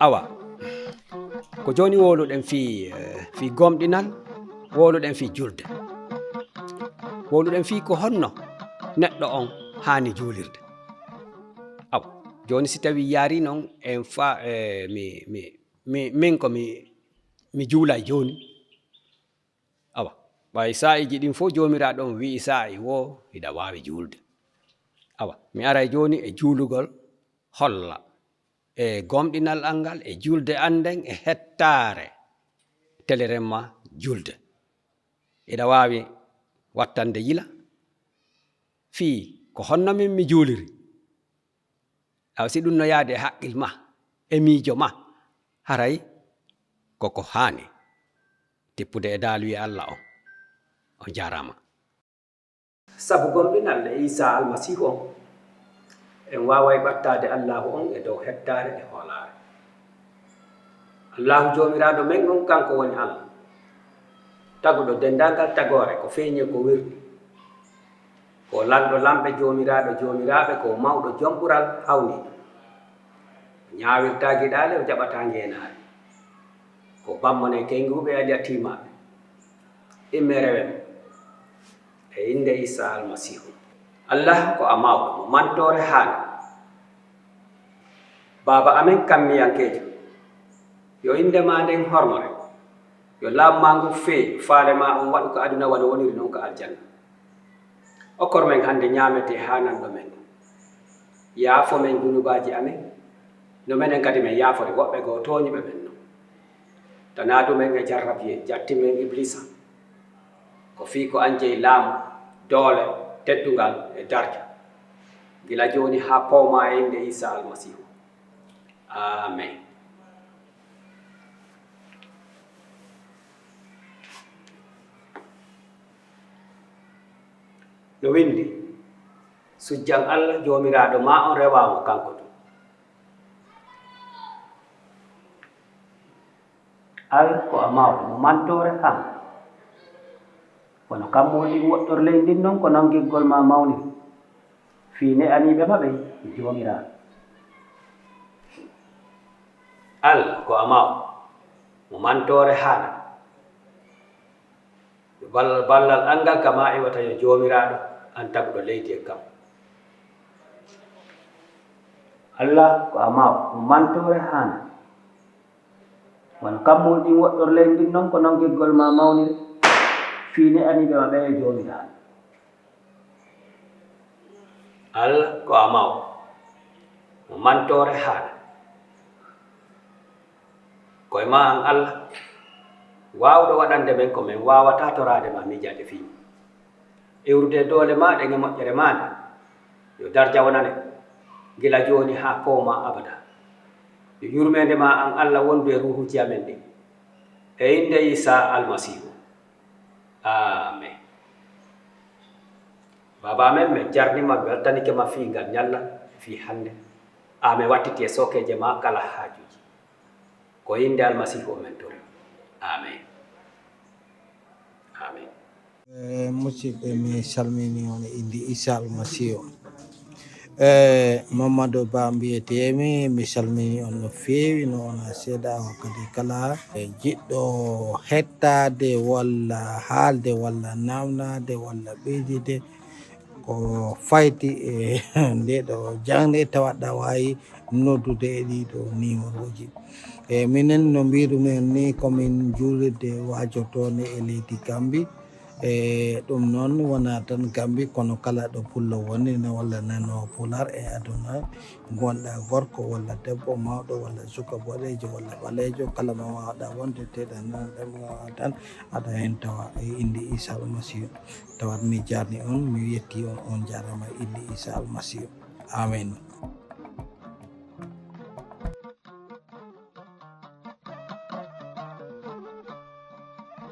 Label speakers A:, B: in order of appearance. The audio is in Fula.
A: awa ko joni woluɗen fi gomɗinal, woluɗen fi julde, woluɗen fi ko honno neɗɗo on hani julirde. awa joni si tawi yari noon en fa min ko mi juulay joni, awa ɓay sa'iji ɗin fof jomiraɗo on wi'i sa'i wo hiɗa wawi julde. awa mi aray joni e juulugol holla e gomɗinal an ngal, e julde an nden, e hettare telerenma julde. Ina wawi wattande yila fi ko honno min mi juuliri. aw si ɗum no yaade e haqqil ma e miijo ma, haray koko hani tippude e daaluye Allah on jarama. Sabu gomɗinal e Isa almasihu on en waway ɓattade Allahu on e dow hettare e hoolare. Allahu jomiraɗo men on kanko woni Allah, taguɗo dendagal tagore, ko feeñi ko wirdi, ko lanɗo lamɓe jomiraɗo jomiraɓe, ko mawɗo jomɓural hawniɗo, ñawirta giɗale, o jaɓata ngenare, ko bammone kenguɓe aliya timaɓe, imme rewen e inde Isa almasihu. Allah ko a mawɗo mo mantore haala. Baba amen kammiyankejo, yo inde ma nden hormore, yo laamu ma ngu feeƴu, faale ma on waɗu ko aduna wano woniri noon ko aljanna. Okkor men hande ñamete hananɗo men, yaafo men junubaji amen, no menen kadi men yaafore woɓɓe goo toñuɓe men noon. Tanadu men e jarrabiye jatti men iblisa, ko fi ko anje laamu, doole, teddungal e darja, gila joni ha pawma e inde Isa almasihu. Amen. No windi, sujjan Allah jomiraɗo ma on rewamo kanko ɗum. Al ko a mawɗo mo mantore han, kono kam woni woɗɗor leydi noon ko noon giggol ma mawniri fiine aniɓe maɓe jomiraɗo. Al ko a mawɗo mo mantore haala, ballal angal kama iwata yo jomiraɗo an taguɗo leydi e kam. Allah ko a mawɗo mo mantore haala, kono kammol ɗin woɗɗor leydi noon ko noon giggol ma mawniri fiine aniɓe maɓe e jomiraɗo. Allah ko a mawɗo mo mantore haala, koye ma an Allah wawɗo waɗande men ko min wawata torade ma miijade fi iwrude doole maɗe e moƴƴere maɗe, yo darja wonane gila joni ha kowma abada. Yo yurmede ma an Allah wondu e ruhuji amen ɗin e inde Isa almasihu. Amen. Baba amen min jarnima, mi weltanike ma fi ngal ñalla fi hande, amin wattiti e sokeje ma kala hajuji, ko inde almasihu o men tori. Amen. Amen.
B: Musidɓe mi salmini on inde Isa almasihu. Mamadou Ba mbiyetemi, mi salmini on no feewi, no wona seeɗa wakkati kala jiɗɗo hettade walla haalde walla namnade walla ɓeydide ko fayti e ndeɗo jangde tawaɗa wawi noddude e ɗiɗo numéroji. Minen no mbirumen ni komin juulirde wajotone e leydi Gambie, ɗum noon wona tan Gambie kono kala ɗo pullo woni walla nano pular e aduna, gonɗa gorko walla debbo, mawɗo walla suka, boɗejo walla ɓalejo, kala mo wawɗa wonde teɗa nanɗa tan aɗa hen tawa e inde Isa almasihu. Tawat mi jarni on, mi yetti on, on jarama inde Isa almasihu. Amen.